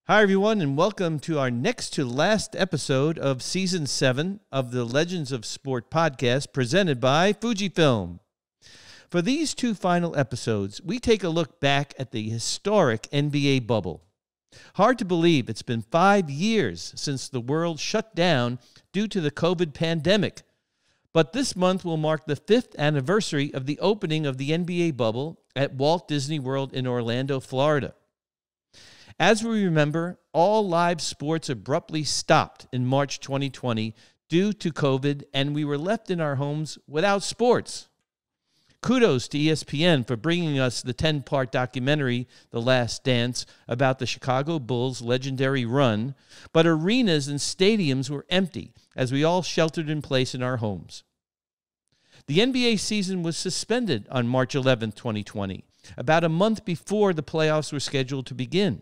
Hi, everyone, and welcome to our next to last episode of Season 7 of the Legends of Sport podcast presented by Fujifilm. For these two final episodes, we take a look back at the historic NBA bubble. Hard to believe it's been 5 years since the world shut down due to the COVID pandemic. But this month will mark the 5th anniversary of the opening of the NBA bubble at Walt Disney World in Orlando, Florida. As we remember, all live sports abruptly stopped in March 2020 due to COVID, and we were left in our homes without sports. Kudos to ESPN for bringing us the 10-part documentary, The Last Dance, about the Chicago Bulls' legendary run, but arenas and stadiums were empty as we all sheltered in place in our homes. The NBA season was suspended on March 11, 2020, about a month before the playoffs were scheduled to begin.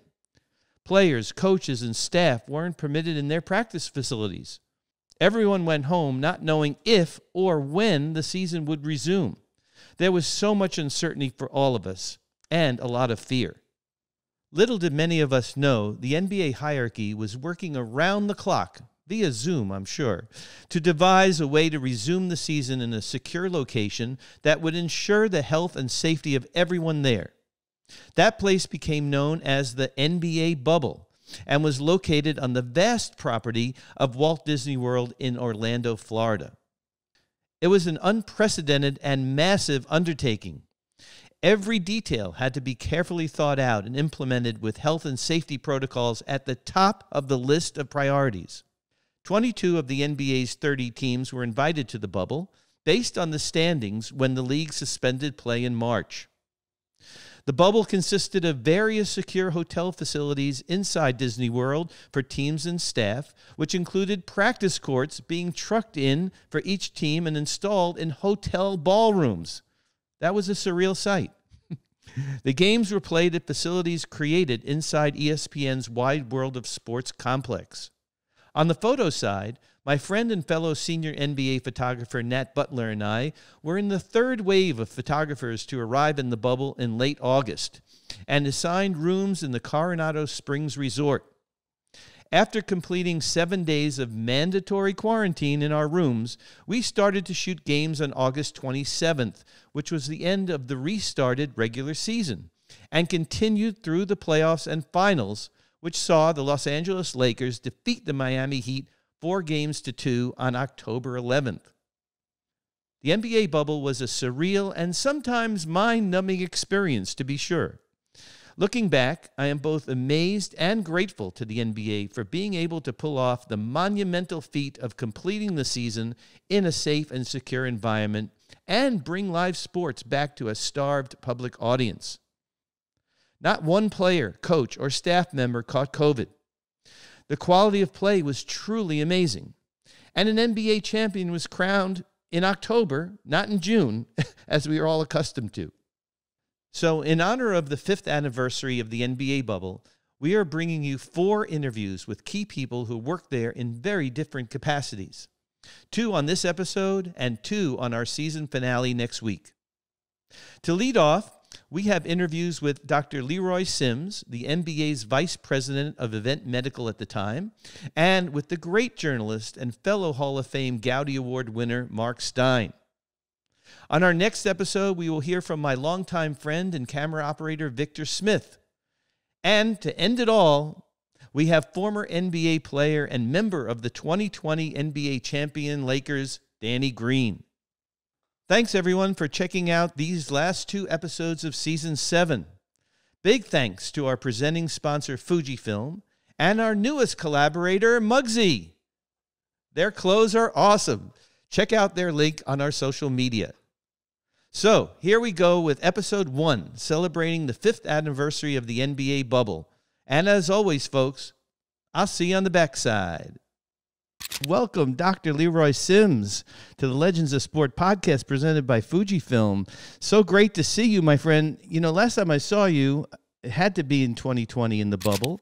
Players, coaches, and staff weren't permitted in their practice facilities. Everyone went home not knowing if or when the season would resume. There was so much uncertainty for all of us, and a lot of fear. Little did many of us know the NBA hierarchy was working around the clock, via Zoom, I'm sure, to devise a way to resume the season in a secure location that would ensure the health and safety of everyone there. That place became known as the NBA bubble and was located on the vast property of Walt Disney World in Orlando, Florida. It was an unprecedented and massive undertaking. Every detail had to be carefully thought out and implemented with health and safety protocols at the top of the list of priorities. 22 of the NBA's 30 teams were invited to the bubble based on the standings when the league suspended play in March. The bubble consisted of various secure hotel facilities inside Disney World for teams and staff, which included practice courts being trucked in for each team and installed in hotel ballrooms. That was a surreal sight. The games were played at facilities created inside ESPN's Wide World of Sports complex. On the photo side, my friend and fellow senior NBA photographer Nat Butler and I were in the third wave of photographers to arrive in the bubble in late August and assigned rooms in the Coronado Springs Resort. After completing 7 days of mandatory quarantine in our rooms, we started to shoot games on August 27th, which was the end of the restarted regular season, and continued through the playoffs and finals, which saw the Los Angeles Lakers defeat the Miami Heat 4-2 on October 11th. The NBA bubble was a surreal and sometimes mind-numbing experience, to be sure. Looking back, I am both amazed and grateful to the NBA for being able to pull off the monumental feat of completing the season in a safe and secure environment and bring live sports back to a starved public audience. Not one player, coach, or staff member caught COVID. The quality of play was truly amazing. And an NBA champion was crowned in October, not in June, as we are all accustomed to. So in honor of the 5th anniversary of the NBA bubble, we are bringing you 4 interviews with key people who work there in very different capacities. 2 on this episode and 2 on our season finale next week. To lead off, we have interviews with Dr. Leroy Sims, the NBA's Vice President of Event Medical at the time, and with the great journalist and fellow Hall of Fame Gowdy Award winner, Marc Stein. On our next episode, we will hear from my longtime friend and camera operator, Victor Smith. And to end it all, we have former NBA player and member of the 2020 NBA champion Lakers, Danny Green. Thanks, everyone, for checking out these last 2 episodes of Season 7. Big thanks to our presenting sponsor, Fujifilm, and our newest collaborator, Muggsy. Their clothes are awesome. Check out their link on our social media. So, here we go with Episode 1, celebrating the 5th anniversary of the NBA bubble. And as always, folks, I'll see you on the backside. Welcome, Dr. Leroy Sims, to the Legends of Sport podcast presented by Fujifilm. So great to see you, my friend. You know, last time I saw you, it had to be in 2020 in the bubble.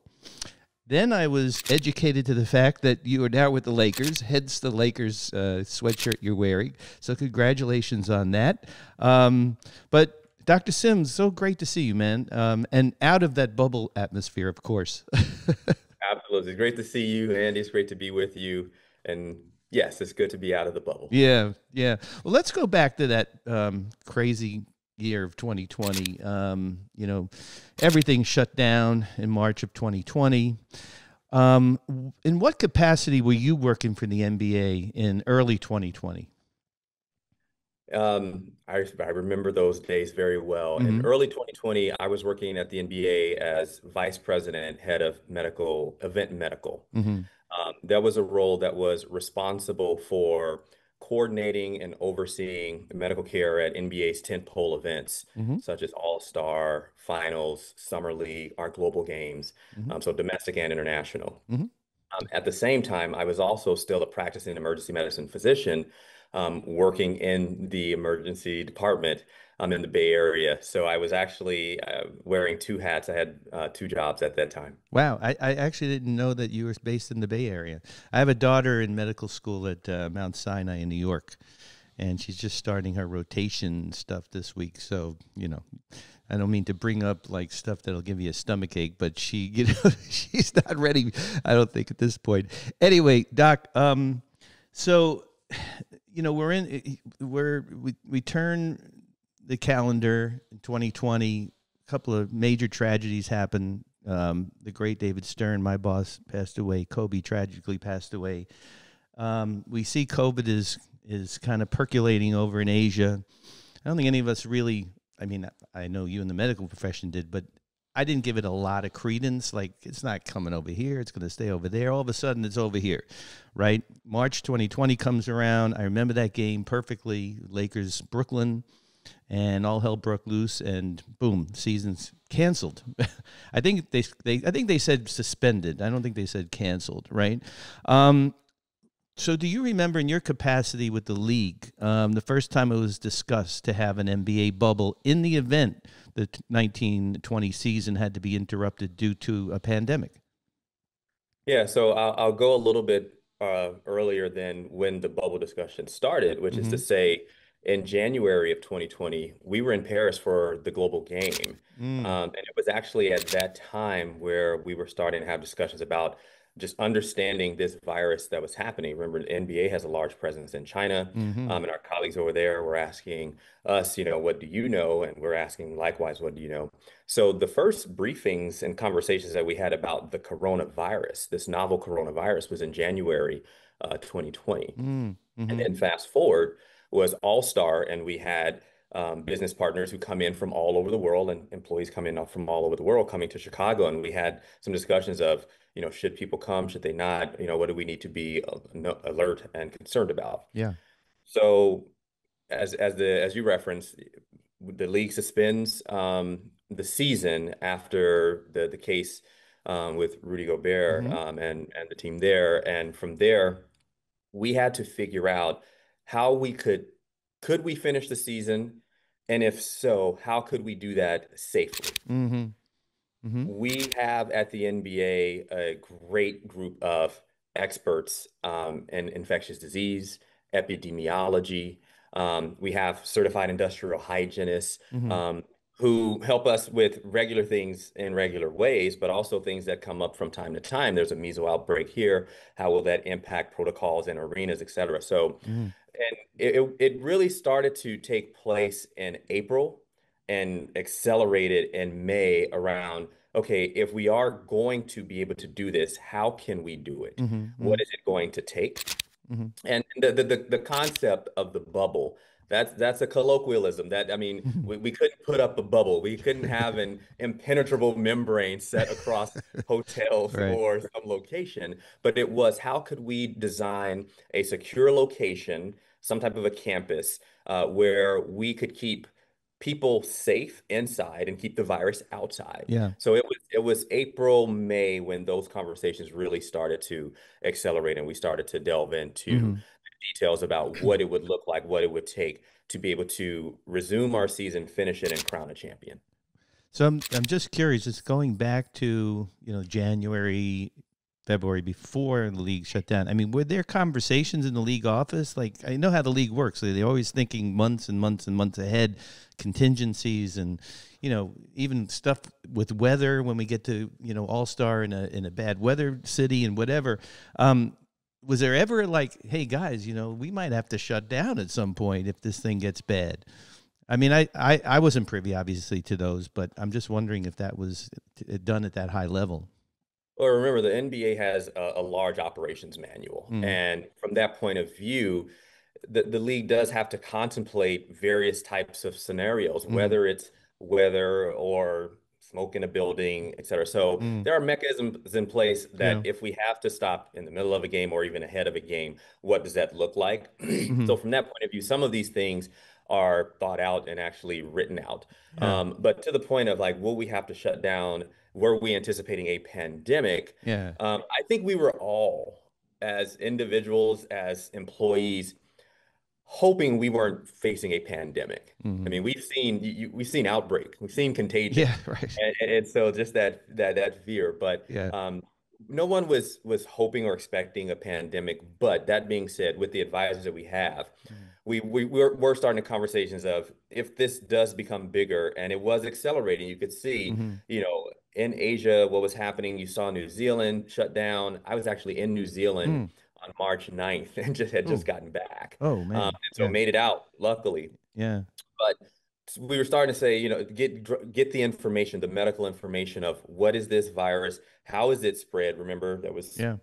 Then I was educated to the fact that you are now with the Lakers, hence the Lakers sweatshirt you're wearing. So congratulations on that. But Dr. Sims, so great to see you, man. And out of that bubble atmosphere, of course. Absolutely. It's great to see you, Andy. It's great to be with you. And yes, it's good to be out of the bubble. Yeah, yeah. Well, let's go back to that crazy year of 2020. Everything shut down in March of 2020. In what capacity were you working for the NBA in early 2020? I remember those days very well. In Mm-hmm. early 2020, I was working at the NBA as vice president, head of event medical. Mm-hmm. That was a role that was responsible for coordinating and overseeing the medical care at NBA's tentpole events, Mm-hmm. such as All-Star, Finals, Summer League, our global games, Mm-hmm. so domestic and international. Mm-hmm. At the same time, I was also still a practicing emergency medicine physician, working in the emergency department in the Bay Area. So I was actually wearing two hats. I had two jobs at that time. Wow, I actually didn't know that you were based in the Bay Area. I have a daughter in medical school at Mount Sinai in New York, and she's just starting her rotation stuff this week. So, I don't mean to bring up like stuff that'll give you a stomach ache, but she's not ready, I don't think, at this point. Anyway, Doc, so, we turn the calendar in 2020, a couple of major tragedies happened. The great David Stern, my boss, passed away. Kobe tragically passed away. We see COVID is kind of percolating over in Asia. I don't think any of us really, I mean, I know you in the medical profession did, but I didn't give it a lot of credence. Like, it's not coming over here. It's going to stay over there. All of a sudden, it's over here, right? March 2020 comes around. I remember that game perfectly. Lakers, Brooklyn, and all hell broke loose, and boom, season's canceled. I think they said suspended. I don't think they said canceled, right? So do you remember in your capacity with the league, the first time it was discussed to have an NBA bubble in the event the 1920 season had to be interrupted due to a pandemic? Yeah, so I'll go a little bit earlier than when the bubble discussion started, which is to Mm-hmm. say, in January of 2020, we were in Paris for the global game. Mm. And it was actually at that time where we were starting to have discussions about just understanding this virus that was happening. Remember, the NBA has a large presence in China, Mm-hmm. and our colleagues over there were asking us, what do you know? And we're asking likewise, what do you know? So the first briefings and conversations that we had about the coronavirus, this novel coronavirus, was in January 2020. And Mm-hmm. then fast forward was All-Star, and we had business partners who come in from all over the world and employees come in from all over the world coming to Chicago. And we had some discussions of, should people come, should they not? What do we need to be alert and concerned about? Yeah. So as you referenced, the league suspends the season after the case with Rudy Gobert Mm-hmm. and the team there, and from there we had to figure out how we could we finish the season, and if so, how could we do that safely? Mm-hmm. Mm-hmm. We have at the NBA a great group of experts in infectious disease, epidemiology. We have certified industrial hygienists Mm-hmm. who help us with regular things in regular ways, but also things that come up from time to time. There's a measles outbreak here. How will that impact protocols and arenas, et cetera? So, Mm-hmm. and it really started to take place in April and accelerated in May around, okay, if we are going to be able to do this, how can we do it? Mm-hmm. What is it going to take? Mm-hmm. And the concept of the bubble, that's a colloquialism. That I mean, Mm-hmm. we couldn't put up a bubble. We couldn't have an impenetrable membrane set across hotels Right. or some location, but it was how could we design a secure location, some type of a campus, where we could keep people safe inside and keep the virus outside. Yeah. So it was April, May when those conversations really started to accelerate and we started to delve into Mm-hmm. details about what it would look like, what it would take to be able to resume our season, finish it, and crown a champion. So I'm just curious. It's going back to January, February before the league shut down. I mean, were there conversations in the league office? Like, I know how the league works. They're always thinking months and months and months ahead, contingencies and, even stuff with weather when we get to, All-Star in a bad weather city and whatever. Was there ever like, hey, guys, we might have to shut down at some point if this thing gets bad? I mean, I wasn't privy, obviously, to those, but I'm just wondering if that was done at that high level. Well, remember, the NBA has a large operations manual. Mm, And from that point of view, the league does have to contemplate various types of scenarios, mm, whether it's weather or smoke in a building, et cetera. So mm, there are mechanisms in place that yeah. if we have to stop in the middle of a game or even ahead of a game, what does that look like? Mm-hmm. So from that point of view, some of these things are thought out and actually written out. Yeah. But to the point of like, will we have to shut down? Were we anticipating a pandemic? Yeah. I think we were all, as individuals, as employees, hoping we weren't facing a pandemic. I Mm-hmm. mean, we've seen outbreak, we've seen contagion, Yeah. Right. and so just that fear. But Yeah. no one was hoping or expecting a pandemic. But that being said, with the advisors that we have, we're starting conversations of if this does become bigger, and it was accelerating. You could see, Mm-hmm. in Asia what was happening. You saw New Zealand shut down. I was actually in New Zealand Mm. on March 9th and had Oh. just gotten back. Oh man. And so Yeah. made it out, luckily. Yeah. But we were starting to say, get the information, the medical information of what is this virus? How is it spread? Remember, that was Yeah.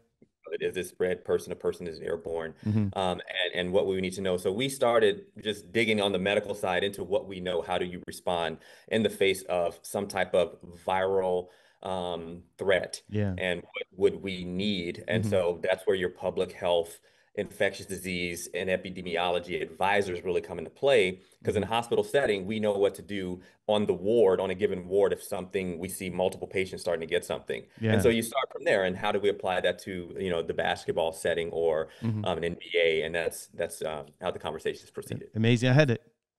is it spread person to person? Is it airborne? Mm-hmm. And what we need to know. So we started just digging on the medical side into what we know. How do you respond in the face of some type of viral threat? Yeah. And what would we need? And Mm-hmm. so that's where your public health, infectious disease, and epidemiology advisors really come into play. Because in Mm-hmm. a hospital setting, we know what to do on the ward, on a given ward, if something we see multiple patients starting to get something. And Yeah. so you start from there. And how do we apply that to, the basketball setting or Mm-hmm. an NBA? And that's how the conversations proceeded. Amazing. I had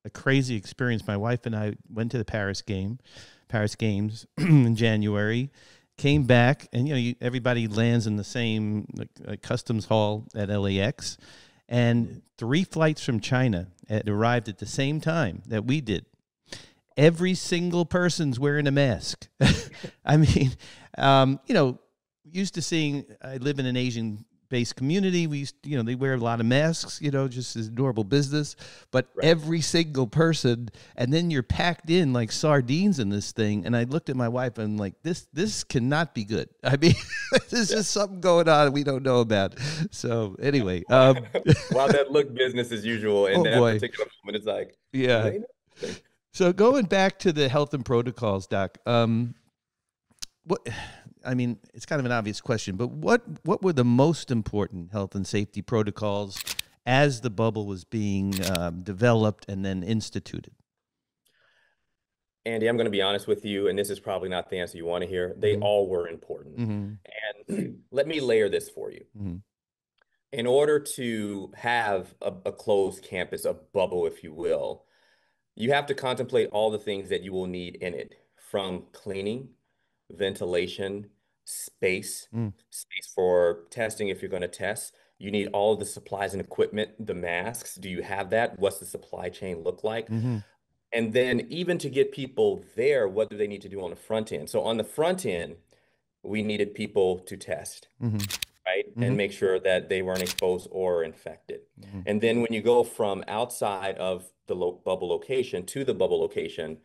a crazy experience. My wife and I went to the Paris Games in January. Came back, and everybody lands in the same like customs hall at LAX, and 3 flights from China had arrived at the same time that we did. Every single person's wearing a mask. I mean, used to seeing. I live in an Asian-based community. We used, they wear a lot of masks. Just as normal business. But Right. every single person, and then you're packed in like sardines in this thing. And I looked at my wife and I'm like, this cannot be good. I mean, there's just something going on we don't know about. So anyway, While that looked business as usual, in oh that boy, particular moment, it's like, do yeah. they know anything? So going back to the health and protocols, Doc. What I mean, it's kind of an obvious question, but what were the most important health and safety protocols as the bubble was being developed and then instituted? Andy, I'm going to be honest with you, and this is probably not the answer you want to hear. They Mm-hmm. all were important. Mm-hmm. And let me layer this for you. Mm-hmm. In order to have a closed campus, a bubble, if you will, you have to contemplate all the things that you will need in it, from cleaning, ventilation, space, Mm-hmm. space for testing if you're going to test. You need all of the supplies and equipment, the masks. Do you have that? What's the supply chain look like? Mm-hmm. And then even to get people there, what do they need to do on the front end? So on the front end, we needed people to test, Mm-hmm. right? Mm-hmm. And make sure that they weren't exposed or infected. Mm-hmm. And then when you go from outside of the bubble location to the bubble location,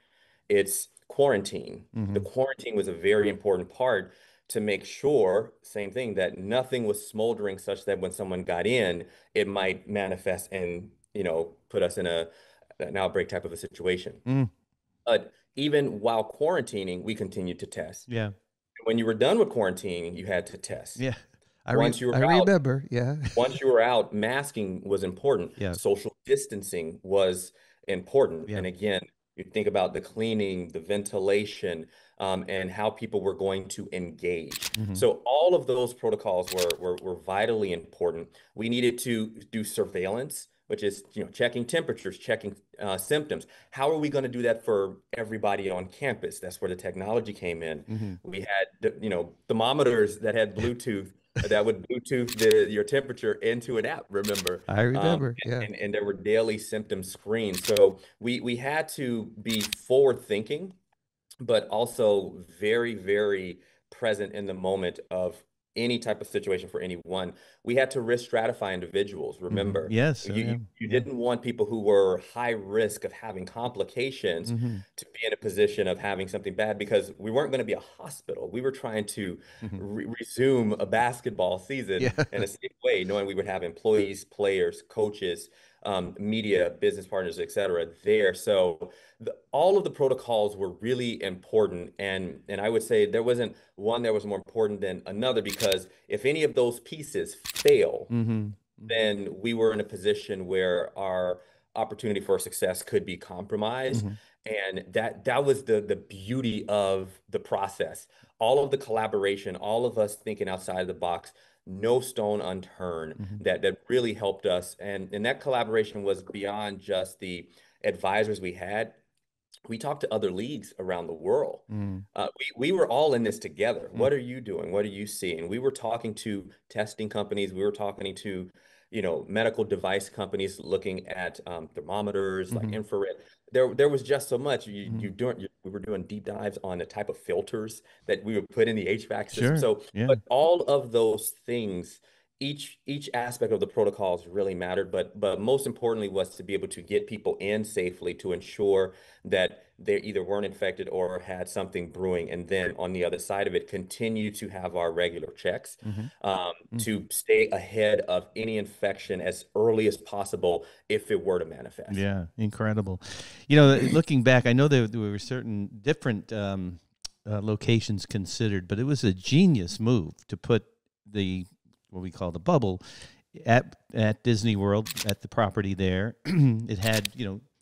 it's quarantine. The Mm-hmm. quarantine was a very important part to make sure, same thing, that nothing was smoldering such that when someone got in, it might manifest and, put us in an outbreak type of a situation. Mm-hmm. But even while quarantining, we continued to test. Yeah. When you were done with quarantining, you had to test. Yeah. Once you I were out, remember. Yeah. once you were out, masking was important. Yeah. Social distancing was important. Yeah. And again, you think about the cleaning, the ventilation, and how people were going to engage. Mm-hmm. So all of those protocols were vitally important. We needed to do surveillance, which is checking temperatures, checking symptoms. How are we going to do that for everybody on campus? That's where the technology came in. Mm-hmm. We had thermometers that had Bluetooth that would Bluetooth your temperature into an app, remember? I remember. Yeah. And there were daily symptom screens. So we had to be forward thinking, but also very, very present in the moment of any type of situation for anyone. We had to risk stratify individuals. Remember, Yes. Oh, yeah. you Yeah. didn't want people who were high risk of having complications Hmm. to be in a position of having something bad because we weren't going to be a hospital. We were trying to Hmm. resume a basketball season Yeah. in a safe way, knowing we would have employees, players, coaches, media, business partners, et cetera, there. So all of the protocols were really important, and I would say there wasn't one that was more important than another because if any of those pieces fail, Hmm. Hmm. then we were in a position where our opportunity for success could be compromised. Hmm. And that was the beauty of the process. All of the collaboration, all of us thinking outside of the box, no stone unturned, Hmm. that really helped us. And that collaboration was beyond just the advisors we had. We talked to other leagues around the world. Hmm. We were all in this together. Hmm. What are you doing? What are you seeing? We were talking to testing companies. We were talking to, medical device companies looking at thermometers, like Hmm. infrared. There was just so much. Hmm. We were doing deep dives on the type of filters that we would put in the HVAC system. Sure. So, Yeah. but all of those things, each aspect of the protocols really mattered. But most importantly was to be able to get people in safely to ensure that they either weren't infected or had something brewing. And then on the other side of it, continue to have our regular checks Hmm. to stay ahead of any infection as early as possible if it were to manifest. Yeah, incredible. You know, looking back, I know there were certain different locations considered, but it was a genius move to put the what we call the bubble at Disney World at the property there. It had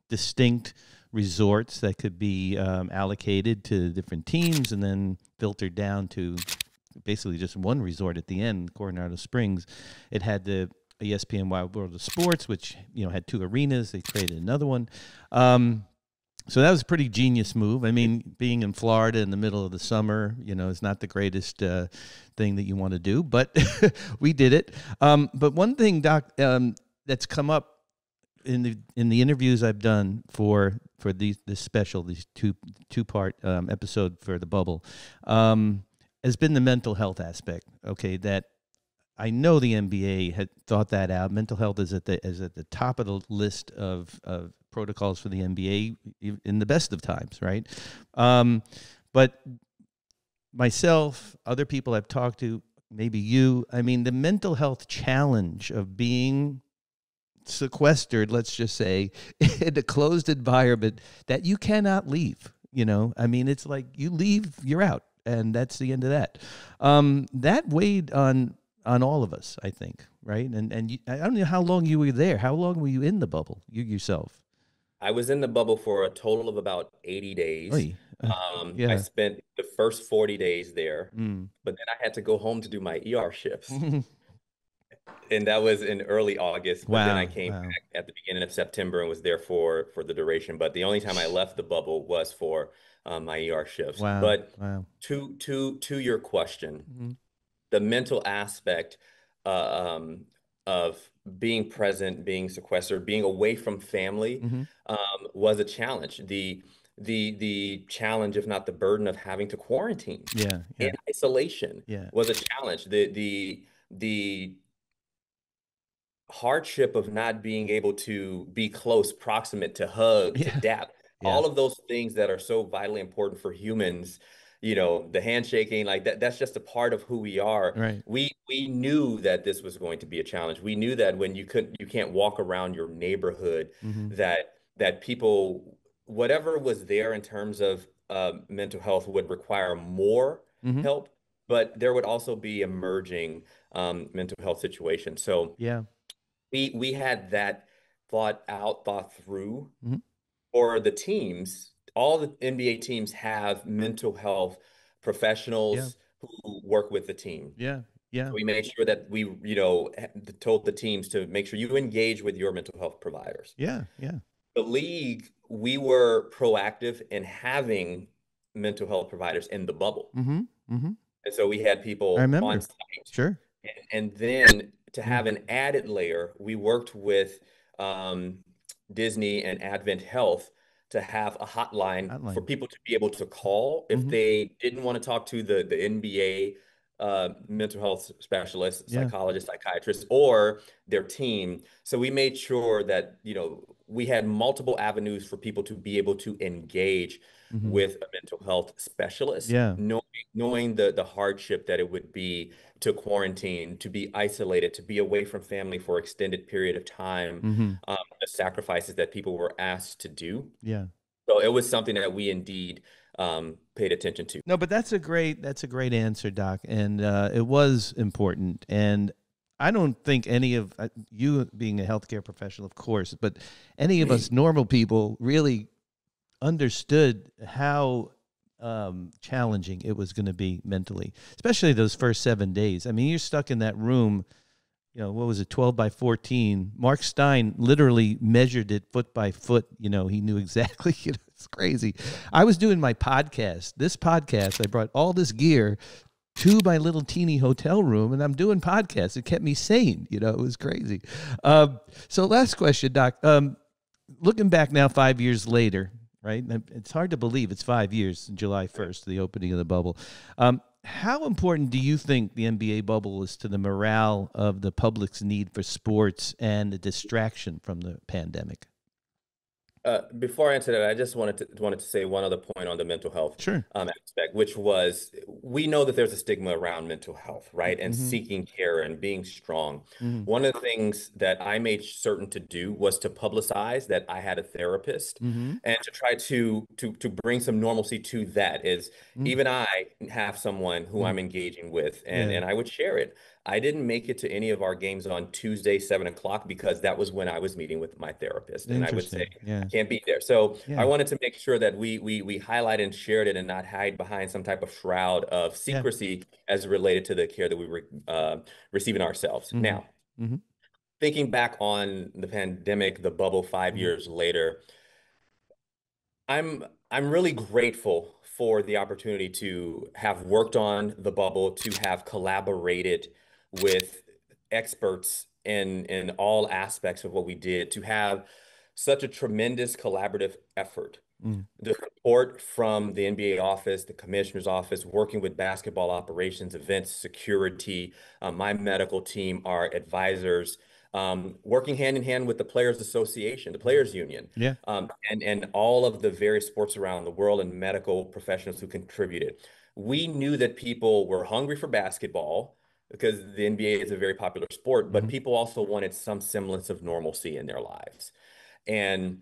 distinct resorts that could be allocated to different teams, and then filtered down to basically just one resort at the end, Coronado Springs. It had the ESPN Wild World of Sports, which had two arenas. They created another one. So that was a pretty genius move. I mean, being in Florida in the middle of the summer, is not the greatest thing that you want to do, but we did it. But one thing, Doc, that's come up in the interviews I've done for this two part episode for the bubble, has been the mental health aspect. Okay, that I know the NBA had thought that out. Mental health is at the top of the list of protocols for the NBA in the best of times, right? But myself, other people I've talked to, maybe you, I mean, the mental health challenge of being sequestered, let's just say, in a closed environment that you cannot leave. I mean, it's like you leave, you're out, and that's the end of that. That weighed on all of us, I think, right? And I don't know how long you were there. How long were you in the bubble, you yourself? I was in the bubble for a total of about 80 days. Oy. I Yeah. spent the first 40 days there, Mm. but then I had to go home to do my ER shifts. And that was in early August, but then I Wow. came Wow. back at the beginning of September and was there for the duration. But the only time I left the bubble was for my ER shifts. Wow. But Wow. to your question, Hmm. the mental aspect of being present, being sequestered, being away from family Hmm. was a challenge. The challenge, if not the burden, of having to quarantine Yeah. in Yeah. isolation Yeah. was a challenge. The hardship of not being able to be close, proximate, to hug, to Yeah. dap, Yeah. all of those things that are so vitally important for humans, the handshaking, like that's just a part of who we are. Right. We knew that this was going to be a challenge. We knew that when you can't walk around your neighborhood, Hmm. that people, whatever was there in terms of mental health would require more Hmm. help, but there would also be emerging mental health situations. So Yeah. we had that thought out, thought through Hmm. for the teams. All the NBA teams have mental health Yeah. professionals who work with the team. Yeah. Yeah. So we made sure that we, told the teams to make sure you engage with your mental health providers. Yeah. Yeah. The league, we were proactive in having mental health providers in the bubble. Hmm. Hmm. And so we had I people on remember. site Sure. And then to Yeah. have an added layer, we worked with um, Disney and Advent Health to have a hotline for Hotline. people to be able to call if Hmm. they didn't want to talk to the NBA mental health specialist, Yeah. psychologist, psychiatrist, or their team. So we made sure that, we had multiple avenues for people to be able to engage Hmm. with a mental health specialist, Yeah. knowing the hardship that it would be to quarantine, to be isolated, to be away from family for extended period of time, Hmm. the sacrifices that people were asked to do. Yeah. So it was something that we indeed paid attention to. No, but that's a great answer, Doc, and it was important. And I don't think any of you being a healthcare professional, of course, but any of us normal people really understood how challenging it was going to be mentally, especially those first 7 days. I mean, you're stuck in that room. What was it, 12 by 14? Marc Stein literally measured it foot by foot. He knew exactly. It's crazy. I was doing my podcast. This podcast, I brought all this gear to my little teeny hotel room, and I'm doing podcasts. It kept me sane. It was crazy. So last question, Doc. Looking back now, 5 years later, right? It's hard to believe it's 5 years, July 1st, the opening of the bubble. How important do you think the NBA bubble is to the morale of the public's need for sports and the distraction from the pandemic? Before I answer that, I just wanted to say one other point on the mental health Sure. aspect, which was we know that there's a stigma around mental health, right? And Mm-hmm. seeking care and being strong. Mm-hmm. One of the things that I made certain to do was to publicize that I had a therapist Mm-hmm. and to try to bring some normalcy to that is even I have someone who Mm-hmm. I'm engaging with and Yeah. and I would share it. I didn't make it to any of our games on Tuesday, 7 o'clock, because that was when I was meeting with my therapist. And I would say, Interesting. I Yeah. can't be there. So I Yeah. wanted to make sure that we highlight and shared it and not hide behind some type of shroud of Yeah. secrecy as related to the care that we were receiving ourselves. Mm-hmm. Now, Mm-hmm. thinking back on the pandemic, the bubble five Mm-hmm. years later, I'm really grateful for the opportunity to have worked on the bubble, to have collaborated with experts in all aspects of what we did, to have such a tremendous collaborative effort. Mm-hmm. The support from the NBA office, the commissioner's office, working with basketball operations, events, security, my medical team, our advisors, working hand in hand with the Players Association, the Players Union, Yeah. and all of the various sports around the world and medical professionals who contributed. We knew that people were hungry for basketball because the NBA is a very popular sport, but Mm-hmm. people also wanted some semblance of normalcy in their lives. And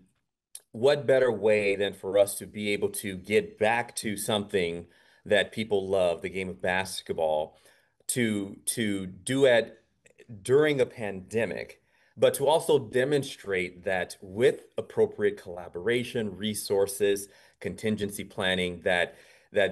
what better way than for us to be able to get back to something that people love, the game of basketball, to do it during a pandemic, but to also demonstrate that with appropriate collaboration, resources, contingency planning, that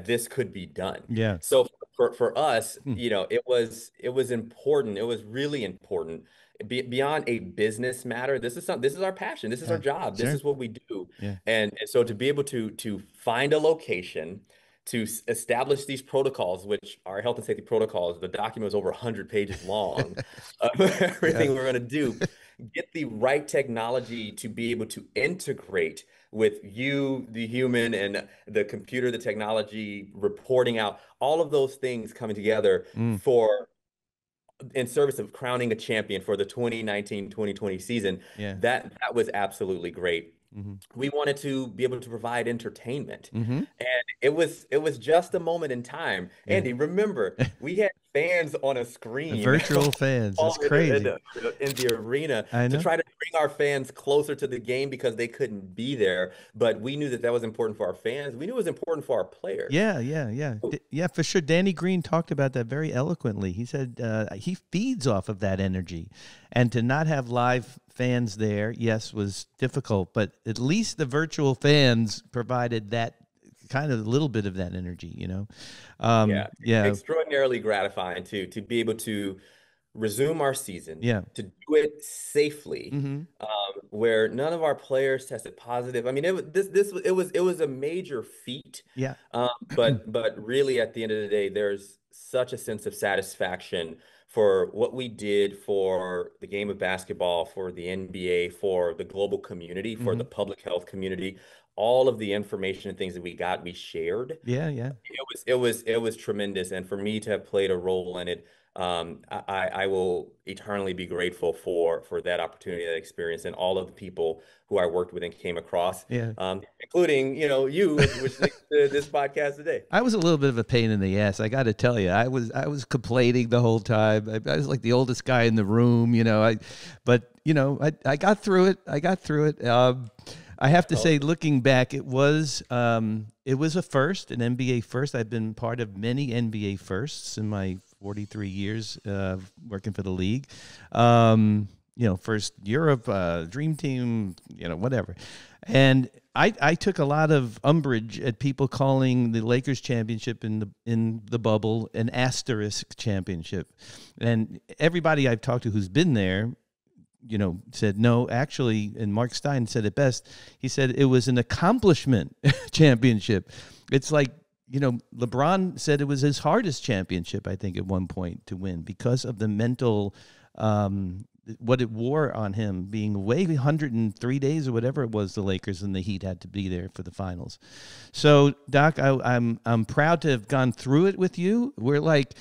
this could be done. Yeah. So for us, Hmm. it was important. It was really important. Beyond a business matter, this is our passion. This is our Yeah. job. This Sure. is what we do. Yeah. And so to be able to find a location to establish these protocols, which are health and safety protocols. The document was over 100 pages long of Yeah. everything we're going to do. Get the right technology to be able to integrate with you, the human, and the computer, the technology, reporting out, all of those things coming together Mm. for in service of crowning a champion for the 2019-2020 season. Yeah. That was absolutely great. Mm-hmm. We wanted to be able to provide entertainment. Mm-hmm. And it was just a moment in time. Yeah. Andy, remember, we had fans on a screen Virtual fans. It's all in the, in crazy. the arena I to know. try to bring our fans closer to the game because they couldn't be there. But we knew that that was important for our fans. We knew it was important for our players. Yeah, yeah, yeah. Yeah, for sure. Danny Green talked about that very eloquently. He said he feeds off of that energy. And to not have live fans there, yes, was difficult, but at least the virtual fans provided that kind of a little bit of that energy. Yeah, Yeah, extraordinarily gratifying to be able to resume our season, yeah. to do it safely, Mm-hmm. where none of our players tested positive. I mean, it was a major feat, Yeah. but really at the end of the day, there's such a sense of satisfaction for what we did for the game of basketball, for the NBA, for the global community, for the Hmm. public health community, all of the information and things that we got, we shared. Yeah, yeah. It was tremendous, and for me to have played a role in it, I will eternally be grateful for that opportunity, that experience, and all of the people who I worked with and came across, Yeah. including you, which leads to this podcast today. I was a little bit of a pain in the ass. I got to tell you, I was complaining the whole time. I was like the oldest guy in the room, but I got through it. I got through it. I have to say, looking back, it was a first, an NBA first. I've been part of many NBA firsts in my 43 years working for the league. First Europe, Dream Team, whatever. And I took a lot of umbrage at people calling the Lakers championship in the bubble an asterisk championship. And everybody I've talked to who's been there, said no, actually, and Marc Stein said it best. He said it was an accomplishment championship. It's like, LeBron said it was his hardest championship, I think, at one point to win because of the mental, what it wore on him being away 103 days or whatever it was, the Lakers and the Heat had to be there for the finals. So, Doc, I'm proud to have gone through it with you. We're like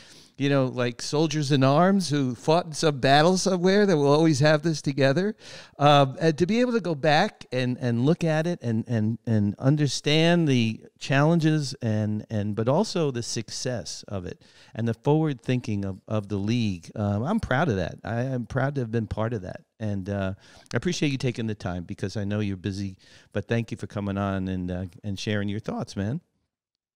soldiers in arms who fought in some battle somewhere that will always have this together. And to be able to go back and look at it and understand the challenges but also the success of it and the forward thinking of the league. I'm proud of that. I am proud to have been part of that. And I appreciate you taking the time because I know you're busy, but thank you for coming on and sharing your thoughts, man.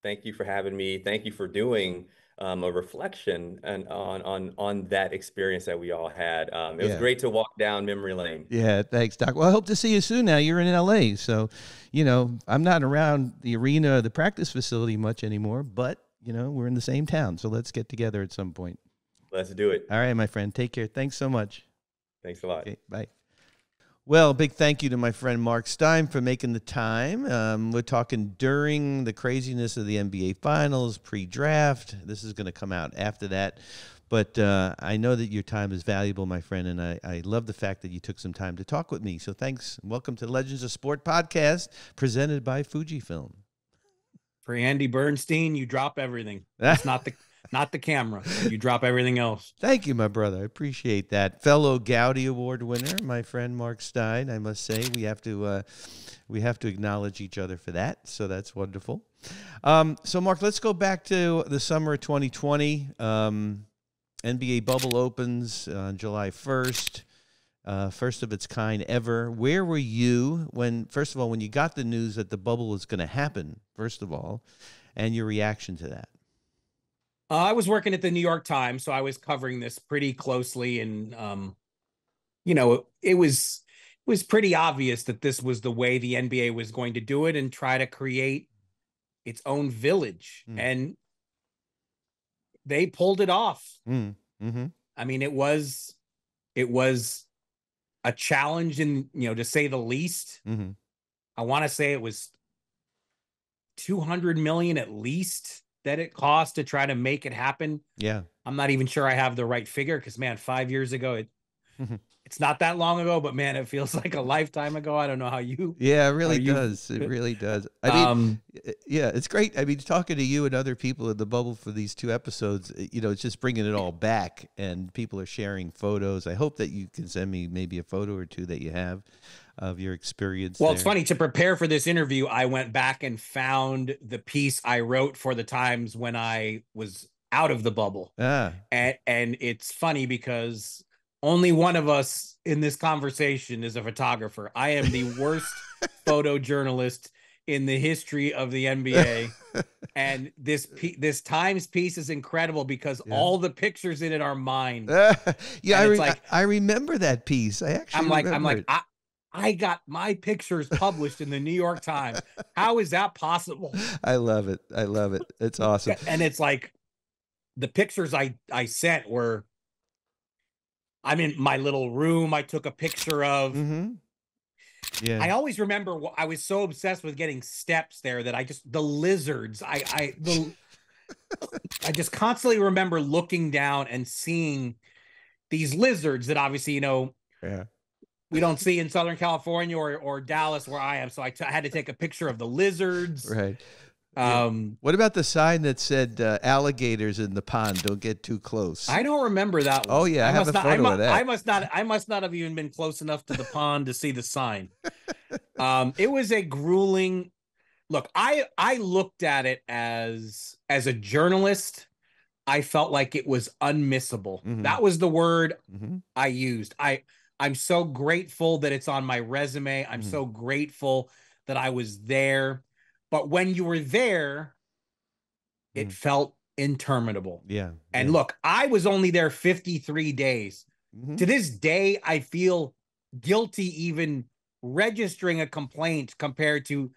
Thank you for having me. Thank you for doing a reflection and on that experience that we all had. It was Yeah. great to walk down memory lane. Yeah, thanks, Doc. Well, I hope to see you soon now. You're in LA. So, I'm not around the arena or the practice facility much anymore, but, we're in the same town. So let's get together at some point. Let's do it. All right, my friend. Take care. Thanks so much. Thanks a lot. Okay, bye. Well, big thank you to my friend Marc Stein for making the time. We're talking during the craziness of the NBA Finals, pre-draft. This is going to come out after that. But I know that your time is valuable, my friend, and I love the fact that you took some time to talk with me. So thanks. Welcome to Legends of Sport podcast presented by Fujifilm. For Andy Bernstein, you drop everything. It's not the camera. You drop everything else. Thank you, my brother. I appreciate that. Fellow Gaudi Award winner, my friend Marc Stein. I must say we have to acknowledge each other for that. So that's wonderful. So Marc, let's go back to the summer of 2020. NBA bubble opens on July 1st. First of its kind ever. Where were you first of all, when you got the news that the bubble was going to happen, first of all, and your reaction to that? I was working at the New York Times, so I was covering this pretty closely, and it was pretty obvious that this was the way the NBA was going to do it and try to create its own village, and they pulled it off. Mm-hmm. I mean, it was a challenge, to say the least. Mm-hmm. I want to say it was $200 million at least that it cost to try to make it happen. Yeah. I'm not even sure I have the right figure because, man, 5 years ago, it's not that long ago, but man, it feels like a lifetime ago. I don't know how you. Yeah, it really does. It really does. I mean, yeah, it's great. I mean, talking to you and other people in the bubble for these 2 episodes, it's just bringing it all back, and people are sharing photos. I hope that you can send me maybe a photo or 2 that you have of your experience. Well, it's funny, to prepare for this interview, I went back and found the piece I wrote for the Times when I was out of the bubble. And it's funny because only one of us in this conversation is a photographer. I am the worst photojournalist in the history of the NBA. And this Times piece is incredible because all the pictures in it are mine. I remember that piece. I got my pictures published in the New York Times. How is that possible? I love it. It's awesome. And it's like the pictures I sent were, I'm in my little room. I took a picture of. Mm-hmm. Yeah. I always remember I was so obsessed with getting steps there that the lizards. I just constantly remember looking down and seeing these lizards that obviously, Yeah. we don't see in Southern California or Dallas where I am. So I had to take a picture of the lizards. Right. What about the sign that said alligators in the pond, don't get too close? I don't remember that one. Oh yeah, I have a photo of that. I must not have even been close enough to the pond to see the sign. It was a grueling look. I looked at it as a journalist. I felt like it was unmissable. Mm-hmm. That was the word mm-hmm. I used. I'm so grateful that it's on my resume. I'm mm-hmm. so grateful that I was there. But when you were there, it mm-hmm. felt interminable. Yeah. And look, I was only there 53 days. Mm-hmm. To this day, I feel guilty even registering a complaint compared to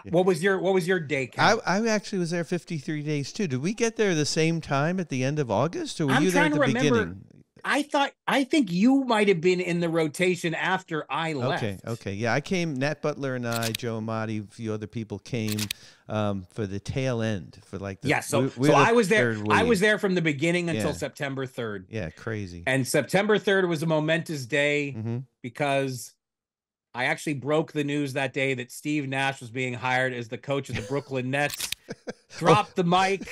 what was your day count? I actually was there 53 days too. Did we get there the same time at the end of August, or were you there at the beginning? I think you might have been in the rotation after I left. Okay. Yeah, I came, Nat Butler and I, Joe Amati, a few other people came for the tail end, for like the... Yeah, so I was there. I was there from the beginning until September 3rd. Yeah, crazy. And September 3rd was a momentous day because I actually broke the news that day that Steve Nash was being hired as the coach of the Brooklyn Nets. Dropped the mic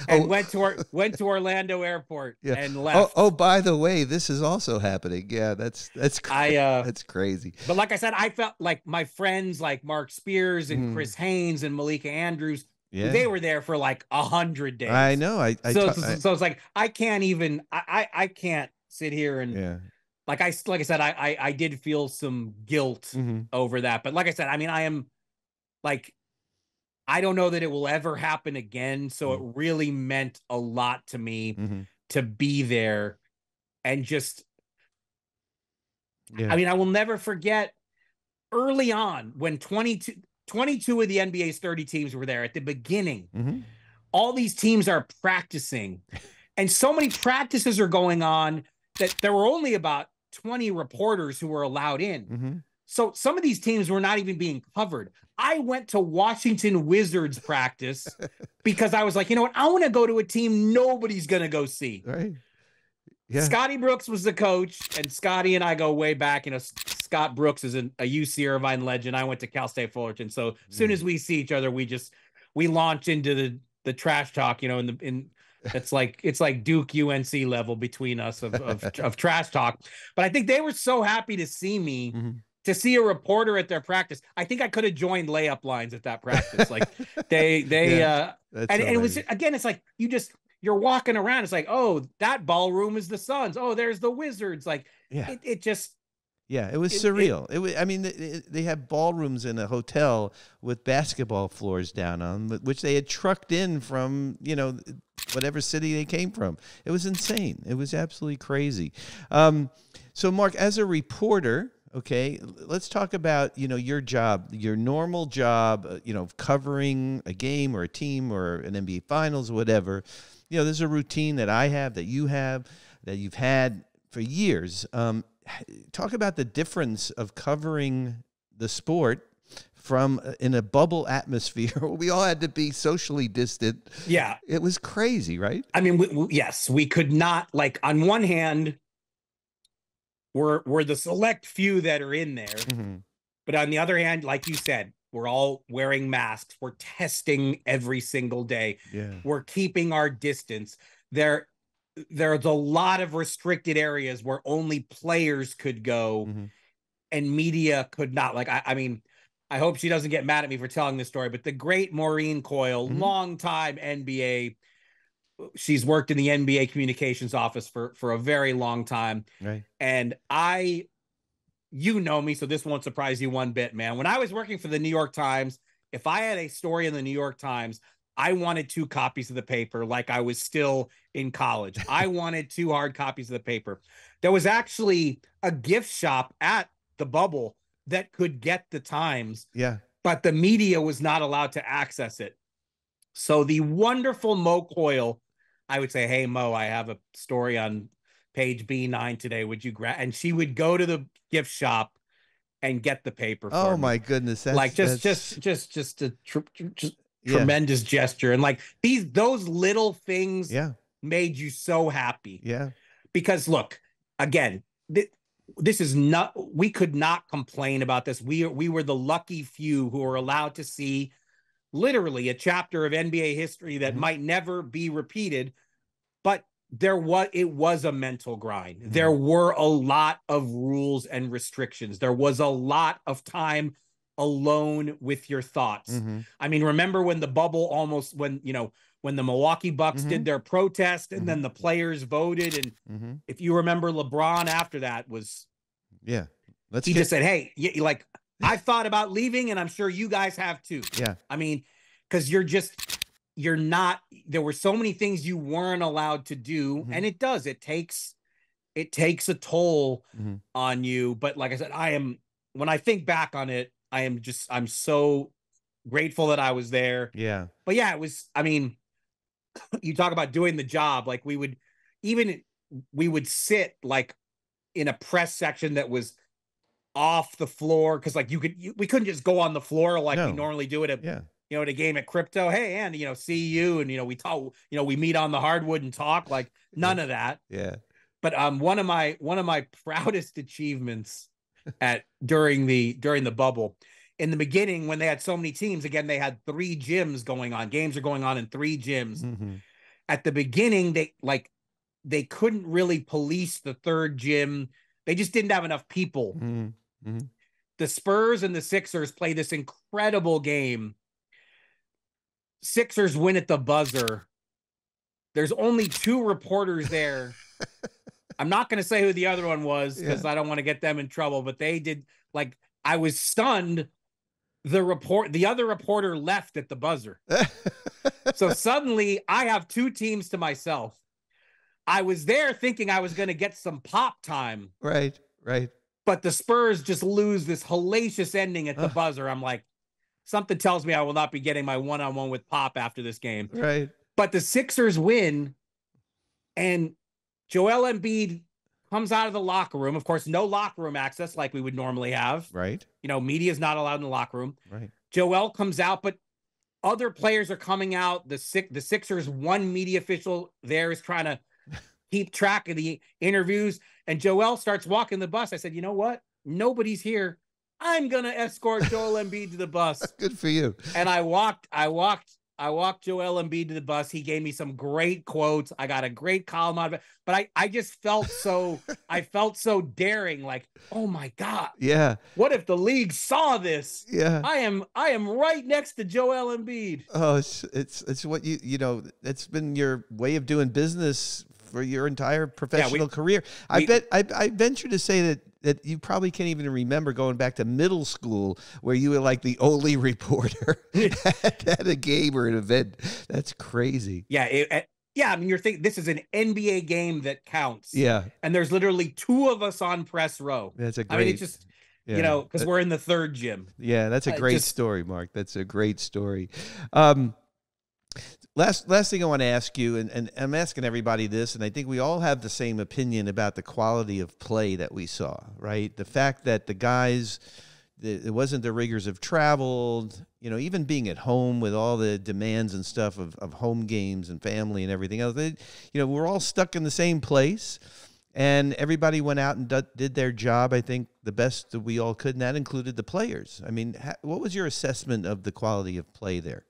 and went to Orlando Airport and left. Oh, by the way, this is also happening. Yeah, that's that's crazy. But like I said, I felt like my friends like Mark Spears and Chris Haynes and Malika Andrews, they were there for like 100 days. I know. So it's like I can't sit here and like I said, I did feel some guilt over that. But like I said, I mean, I am like, I don't know that it will ever happen again. So it really meant a lot to me to be there and just, I mean, I will never forget early on when 22 of the NBA's 30 teams were there at the beginning. All these teams are practicing and so many practices are going on that there were only about 20 reporters who were allowed in. So some of these teams were not even being covered. I went to Washington Wizards practice because I was like, you know what? I want to go to a team nobody's going to go see. Right. Yeah. Scotty Brooks was the coach, and Scotty and I go way back. You know, Scott Brooks is a UC Irvine legend. I went to Cal State Fullerton. So as soon as we see each other, we launch into the trash talk, you know, it's like Duke UNC level between us of trash talk. But I think they were so happy to see me. To see a reporter at their practice. I think I could have joined layup lines at that practice. Like and it was, again, it's like, you're walking around. It's like, oh, that ballroom is the Suns. Oh, there's the Wizards. Like it just, it was surreal. I mean, they have ballrooms in a hotel with basketball floors down on, which they had trucked in from, you know, whatever city they came from. It was insane. It was absolutely crazy. So Mark, as a reporter, okay, let's talk about, you know, your job, your normal job, you know, covering a game or a team or an NBA Finals or whatever. You know, there's a routine that I have, that you have, that you've had for years. Talk about the difference of covering the sport from in a bubble atmosphere. We all had to be socially distant. Yeah. It was crazy, right? I mean, yes, we could not, like, on one hand, we're the select few that are in there. But on the other hand, like you said, we're all wearing masks. We're testing every single day. We're keeping our distance. There's a lot of restricted areas where only players could go and media could not. Like, I mean, I hope she doesn't get mad at me for telling this story, but the great Maureen Coyle, longtime NBA, she's worked in the NBA communications office for a very long time. Right. And you know me, so this won't surprise you one bit, man. When I was working for the New York Times, if I had a story in the New York Times, I wanted 2 copies of the paper like I was still in college. I wanted 2 hard copies of the paper. There was actually a gift shop at the bubble that could get the Times. Yeah. But the media was not allowed to access it. So the wonderful Mo Coyle, I would say, hey, Mo, I have a story on page B9 today. Would you grab? And she would go to the gift shop and get the paper. Oh for my me. Goodness. That's like just tremendous gesture. And like those little things made you so happy. Yeah. Because look, again, this is not, we could not complain about this. We were the lucky few who were allowed to see literally a chapter of NBA history that might never be repeated, but it was a mental grind. There were a lot of rules and restrictions. There was a lot of time alone with your thoughts. I mean, remember when the bubble when the Milwaukee Bucks did their protest and then the players voted, and if you remember, LeBron after that was just said, hey, like, I've thought about leaving and I'm sure you guys have too. Yeah. I mean, because there were so many things you weren't allowed to do, and it takes a toll on you. But like I said, when I think back on it, I'm so grateful that I was there. Yeah. But yeah, it was, I mean, you talk about doing the job. Like we would sit like in a press section that was off the floor. Cause like we couldn't just go on the floor like we normally do it at, at a game at Crypto. Hey, and, see you. And, we talk, we meet on the hardwood and talk, like none of that. Yeah. But one of my proudest achievements during the bubble, in the beginning, when they had so many teams, again, they had 3 gyms going on. Games are going on in 3 gyms. At the beginning, they couldn't really police the 3rd gym. They just didn't have enough people. The Spurs and the Sixers play this incredible game. Sixers win at the buzzer. There's only 2 reporters there. I'm not going to say who the other one was because I don't want to get them in trouble, but they did, like, I was stunned. The other reporter left at the buzzer. So suddenly I have 2 teams to myself. I was there thinking I was going to get some pop time. Right. But the Spurs just lose this hellacious ending at the buzzer. I'm like, something tells me I will not be getting my one-on-one with Pop after this game. Right. But the Sixers win, and Joel Embiid comes out of the locker room. Of course, no locker room access like we would normally have. Right. Media is not allowed in the locker room. Right. Joel comes out, but other players are coming out. The Sixers, one media official there is trying to keep track of the interviews, and Joel starts walking the bus. I said, you know what? Nobody's here. I'm going to escort Joel Embiid to the bus. Good for you. And I walked Joel Embiid to the bus. He gave me some great quotes. I got a great column out of it, but I just felt I felt so daring. Like, oh my God. Yeah. What if the league saw this? Yeah. I am right next to Joel Embiid. Oh, it's what it's been your way of doing business for your entire professional career. I venture to say that you probably can't even remember going back to middle school where you were like the only reporter at a game or an event. That's crazy. Yeah. I mean, you're thinking this is an NBA game that counts. Yeah. And there's literally 2 of us on press row. That's a great. I mean, it's just, because we're in the 3rd gym. Yeah. That's a great story, Mark. That's a great story. Last thing I want to ask you, and I'm asking everybody this, and I think we all have the same opinion about the quality of play that we saw, right? The fact that the guys, it wasn't the rigors of travel, even being at home with all the demands and stuff of home games and family and everything else. We're all stuck in the same place, and everybody went out and did their job, I think, the best that we all could, and that included the players. I mean, what was your assessment of the quality of play there?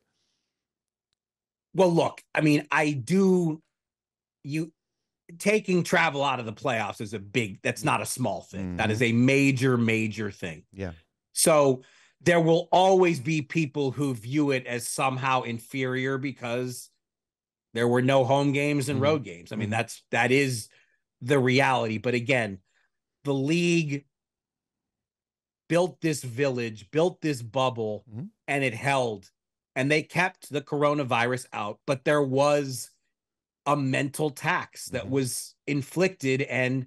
Well, look, I mean, taking travel out of the playoffs is that's not a small thing. Mm-hmm. That is a major, major thing. Yeah. So there will always be people who view it as somehow inferior because there were no home games and road games. I mean, that is the reality. But again, the league built this village, built this bubble, and it held. And they kept the coronavirus out, but there was a mental tax that was inflicted. And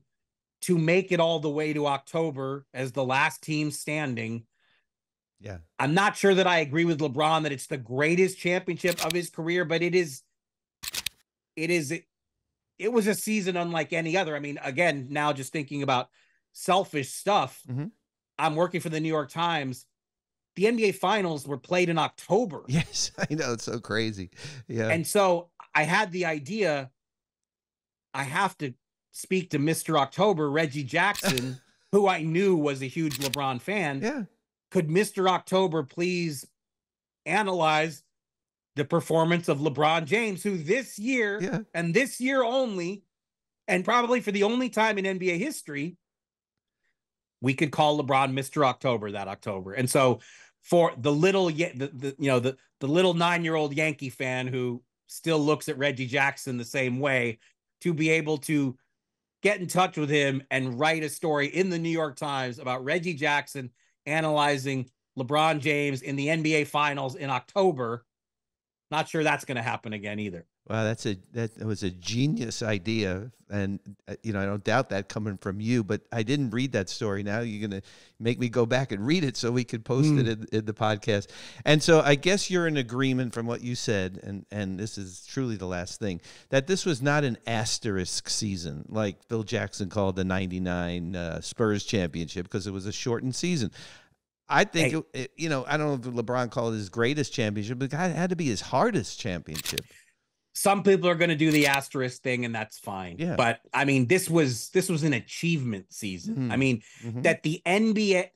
to make it all the way to October as the last team standing, I'm not sure that I agree with LeBron that it's the greatest championship of his career, but it was a season unlike any other. I mean, again, now just thinking about selfish stuff, I'm working for the New York Times. the NBA finals were played in October. Yes, I know. It's so crazy. Yeah. And so I had the idea, I have to speak to Mr. October, Reggie Jackson, who I knew was a huge LeBron fan. Yeah. Could Mr. October please analyze the performance of LeBron James, who this year and this year only, and probably for the only time in NBA history, we could call LeBron Mr. October that October. And so for the little, the little 9-year-old Yankee fan who still looks at Reggie Jackson the same way, to be able to get in touch with him and write a story in the New York Times about Reggie Jackson analyzing LeBron James in the NBA Finals in October, not sure that's going to happen again either. Wow, that was a genius idea, and I don't doubt that coming from you. But I didn't read that story. Now you're going to make me go back and read it so we could post it in the podcast. And so I guess you're in agreement from what you said, and this is truly the last thing, that this was not an asterisk season like Phil Jackson called the '99 Spurs championship, because it was a shortened season. I think I don't know if LeBron called it his greatest championship, but it had to be his hardest championship. Some people are going to do the asterisk thing, and that's fine. Yeah. But I mean, this was an achievement season. Mm-hmm. I mean, that the NBA,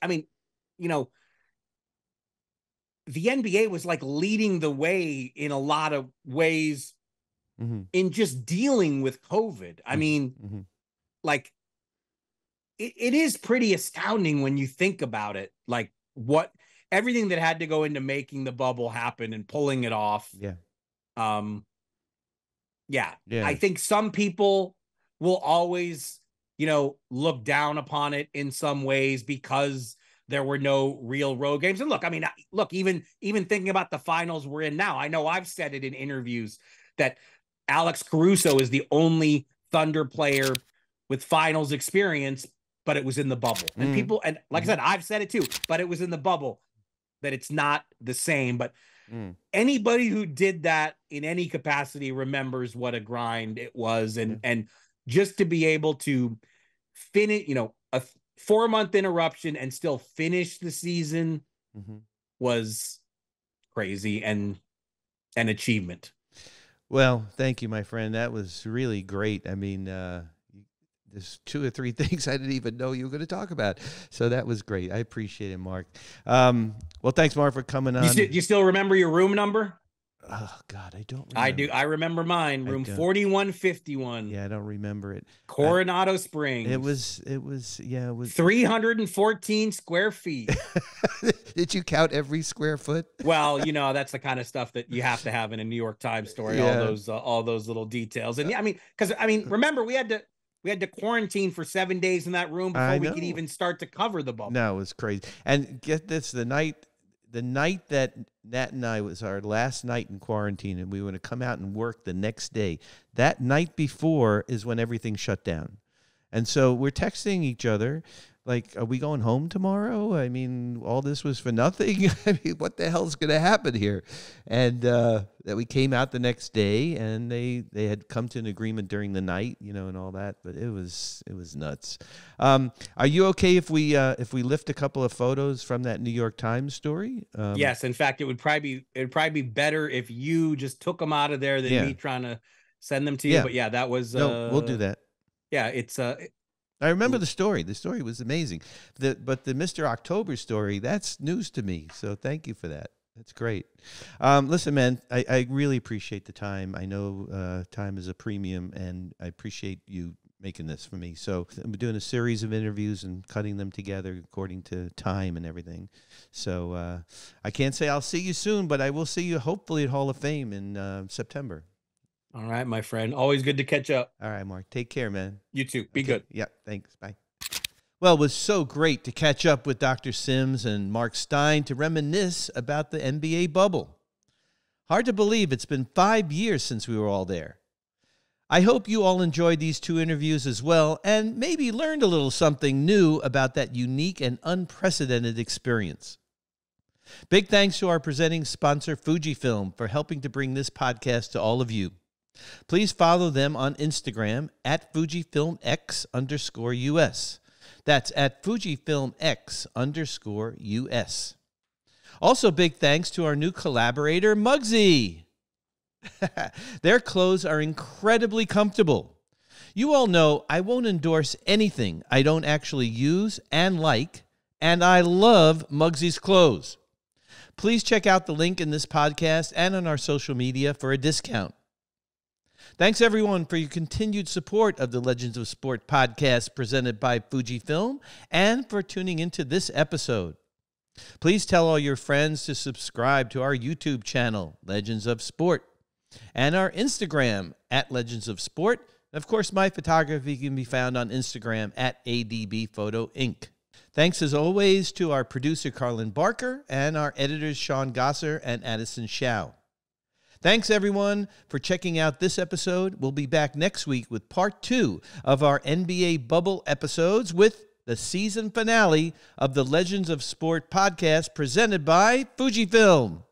the NBA was like leading the way in a lot of ways in just dealing with COVID. I mean, like it is pretty astounding when you think about it, like what everything that had to go into making the bubble happen and pulling it off. Yeah. Yeah. I think some people will always, look down upon it in some ways because there were no real road games. And look, I mean, even thinking about the finals we're in now, I know I've said it in interviews that Alex Caruso is the only Thunder player with finals experience, but it was in the bubble. And people, and like I said, I've said it too, but it was in the bubble, that it's not the same. But anybody who did that in any capacity remembers what a grind it was. And just to be able to finish, a 4-month interruption and still finish the season was crazy and an achievement. Well, thank you, my friend. That was really great. I mean, there's 2 or 3 things I didn't even know you were going to talk about. So that was great. I appreciate it, Mark. Well, thanks, Mark, for coming on. You still remember your room number? Oh, God, I don't remember. I do. I remember mine, room 4151. Yeah, I don't remember it. Coronado Springs. It was 314 square feet. Did you count every square foot? Well, that's the kind of stuff that you have to have in a New York Times story, all those little details. And remember, we had to quarantine for 7 days in that room before we could even start to cover the bubble. No, it was crazy. And get this, the night that Nat and I was our last night in quarantine, and we were going to come out and work the next day, that night before is when everything shut down. And so we're texting each other, like, are we going home tomorrow? I mean, all this was for nothing. I mean, what the hell's going to happen here? And that we came out the next day, and they had come to an agreement during the night, and all that. But it was nuts. Are you okay if we lift a couple of photos from that New York Times story? Yes, in fact, it would probably be better if you just took them out of there than me trying to send them to you. But that was no, we'll do that. Yeah, it's I remember the story. The story was amazing. But the Mr. October story, that's news to me. So thank you for that. That's great. Listen, man, I really appreciate the time. I know time is a premium, and I appreciate you making this for me. So I'm doing a series of interviews and cutting them together according to time and everything. So I can't say I'll see you soon, but I will see you hopefully at Hall of Fame in September. All right, my friend. Always good to catch up. All right, Mark. Take care, man. You too. Be good. Yeah, thanks. Bye. Well, it was so great to catch up with Dr. Sims and Marc Stein to reminisce about the NBA bubble. Hard to believe it's been 5 years since we were all there. I hope you all enjoyed these 2 interviews as well, and maybe learned a little something new about that unique and unprecedented experience. Big thanks to our presenting sponsor, Fujifilm, for helping to bring this podcast to all of you. Please follow them on Instagram at FujifilmX_US. That's at FujifilmX_US. Also, big thanks to our new collaborator, Muggsy. Their clothes are incredibly comfortable. You all know I won't endorse anything I don't actually use and like, and I love Muggsy's clothes. Please check out the link in this podcast and on our social media for a discount. Thanks, everyone, for your continued support of the Legends of Sport podcast presented by Fujifilm and for tuning into this episode. Please tell all your friends to subscribe to our YouTube channel, Legends of Sport, and our Instagram at Legends of Sport. Of course, my photography can be found on Instagram at ADB Photo Inc. Thanks, as always, to our producer, Carlin Barker, and our editors, Sean Gosser and Addison Shao. Thanks, everyone, for checking out this episode. We'll be back next week with part 2 of our NBA Bubble episodes with the season finale of the Legends of Sport podcast presented by Fujifilm.